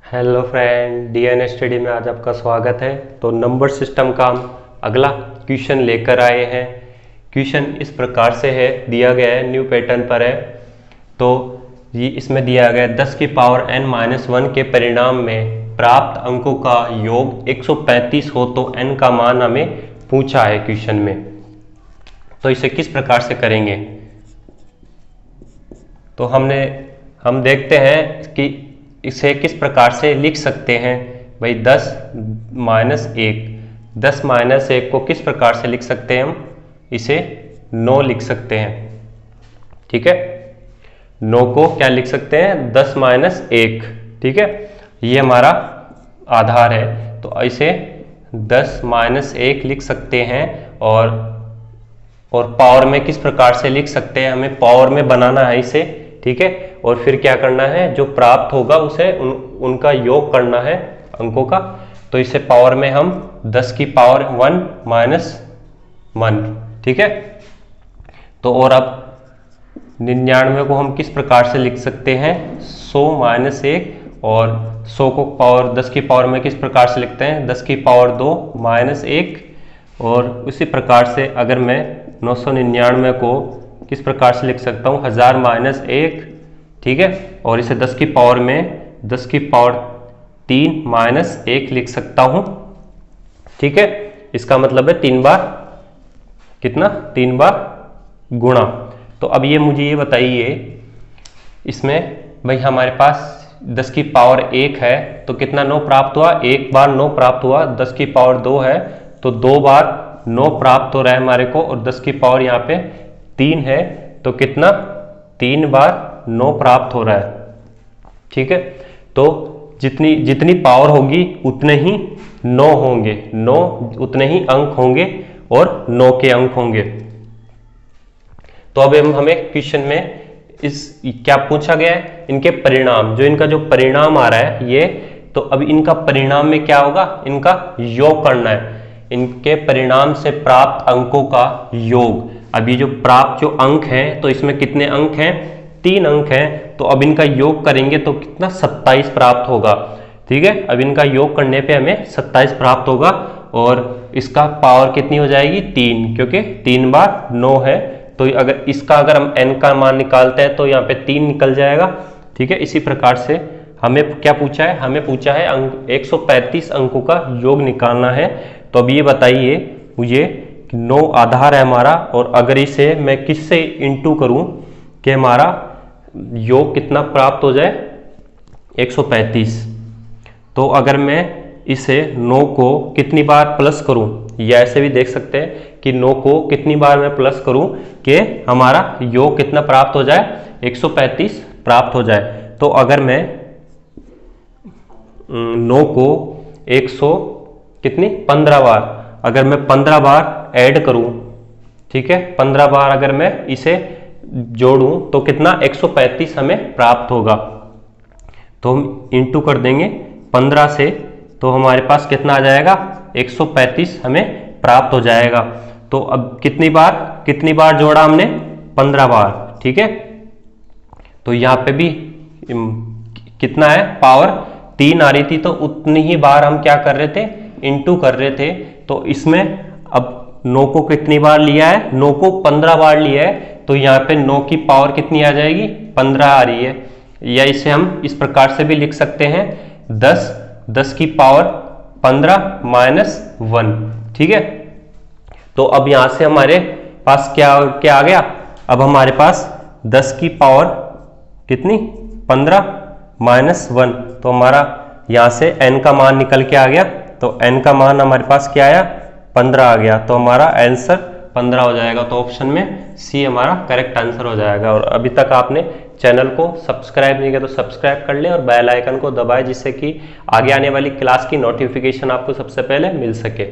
Hello friend, DN study में आज आपका स्वागत है। तो नंबर सिस्टम का हम अगला क्वेश्चन लेकर आए हैं। क्वेश्चन इस प्रकार से है, दिया गया है, न्यू पैटर्न पर है। तो ये इसमें दिया गया है 10 की पावर n-1 के परिणाम में प्राप्त अंकों का योग 135 हो तो n का मान हमें पूछा है क्वेश्चन में। तो इसे किस प्रकार से करेंगे, तो हम देखते हैं कि इसे किस प्रकार से लिख सकते हैं। भाई 10-1 को किस प्रकार से लिख सकते हैं हम, इसे 9 लिख सकते हैं। ठीक है, 9 को क्या लिख सकते हैं, 10-1। ठीक है, ये हमारा आधार है, तो इसे 10-1 लिख सकते हैं। और पावर में किस प्रकार से लिख सकते हैं, हमें पावर में बनाना है इसे। ठीक है, और फिर क्या करना है, जो प्राप्त होगा उसे उनका योग करना है अंकों का। तो इसे पावर में हम 10 की पावर 1-1। ठीक है, तो और अब 99 को हम किस प्रकार से लिख सकते हैं, 100-1। और 100 को पावर 10 की पावर में किस प्रकार से लिखते हैं, 10 की पावर 2-1। और उसी प्रकार से अगर मैं 999 को किस प्रकार से लिख सकता हूँ, 1000-1। ठीक है, और इसे 10 की पावर में 10 की पावर 3-1 लिख सकता हूँ। ठीक है, इसका मतलब है 3 बार कितना, 3 बार गुणा। तो अब ये मुझे ये बताइए, इसमें भाई हमारे पास 10 की पावर 1 है तो कितना 9 प्राप्त हुआ, 1 बार 9 प्राप्त हुआ। 10 की पावर 2 है तो 2 बार 9 प्राप्त हो रहा है हमारे को। और 10 की पावर यहाँ पे 3 है तो कितना, 3 बार 9 प्राप्त हो रहा है। ठीक है, तो जितनी पावर होगी उतने ही 9 होंगे, 9 उतने ही अंक होंगे और 9 के अंक होंगे। तो अब हमें क्वेश्चन में क्या पूछा गया है, इनके परिणाम, जो इनका जो परिणाम आ रहा है ये, तो अब इनका परिणाम में क्या होगा, इनका योग करना है। इनके परिणाम से प्राप्त अंकों का योग। अब ये जो प्राप्त जो अंक हैं, तो इसमें कितने अंक हैं, 3 अंक हैं। तो अब इनका योग करेंगे तो कितना, 27 प्राप्त होगा। ठीक है, अब इनका योग करने पे हमें 27 प्राप्त होगा। और इसका पावर कितनी हो जाएगी, 3, क्योंकि 3 बार 9 है। तो अगर हम n का मान निकालते हैं तो यहाँ पे 3 निकल जाएगा। ठीक है, इसी प्रकार से हमें क्या पूछा है, हमें पूछा है 135 अंकों का योग निकालना है। तो अब ये बताइए मुझे, 9 आधार है हमारा, और अगर इसे मैं किससे इंटू करूं कि हमारा योग कितना प्राप्त हो जाए, 135। तो अगर मैं इसे 9 को कितनी बार प्लस करूं, या ऐसे भी देख सकते हैं कि 9 को कितनी बार मैं प्लस करूं कि हमारा योग कितना प्राप्त हो जाए, 135 प्राप्त हो जाए। तो अगर मैं 9 को 15 बार, अगर मैं 15 बार ऐड करूं, ठीक है, 15 बार अगर मैं इसे जोड़ूं तो कितना, 135 हमें प्राप्त होगा। तो हम इंटू कर देंगे 15 से, तो हमारे पास कितना आ जाएगा, 135 हमें प्राप्त हो जाएगा। तो अब कितनी बार जोड़ा हमने, 15 बार। ठीक है, तो यहाँ पे भी कितना है, पावर 3 आ रही थी, तो उतनी ही बार हम क्या कर रहे थे, इंटू कर रहे थे। तो इसमें अब 9 को कितनी बार लिया है, 9 को 15 बार लिया है, तो यहाँ पे 9 की पावर कितनी आ जाएगी, 15 आ रही है। या इसे हम इस प्रकार से भी लिख सकते हैं, 10 की पावर 15-1। ठीक है, तो अब यहां से हमारे पास क्या आ गया, अब हमारे पास 10 की पावर कितनी, 15-1। तो हमारा यहां से n का मान निकल के आ गया। तो n का मान हमारे पास क्या आया, 15 आ गया। तो हमारा आंसर 15 हो जाएगा। तो ऑप्शन में सी हमारा करेक्ट आंसर हो जाएगा। और अभी तक आपने चैनल को सब्सक्राइब नहीं किया तो सब्सक्राइब कर लें और बेल आइकन को दबाएं, जिससे कि आगे आने वाली क्लास की नोटिफिकेशन आपको सबसे पहले मिल सके।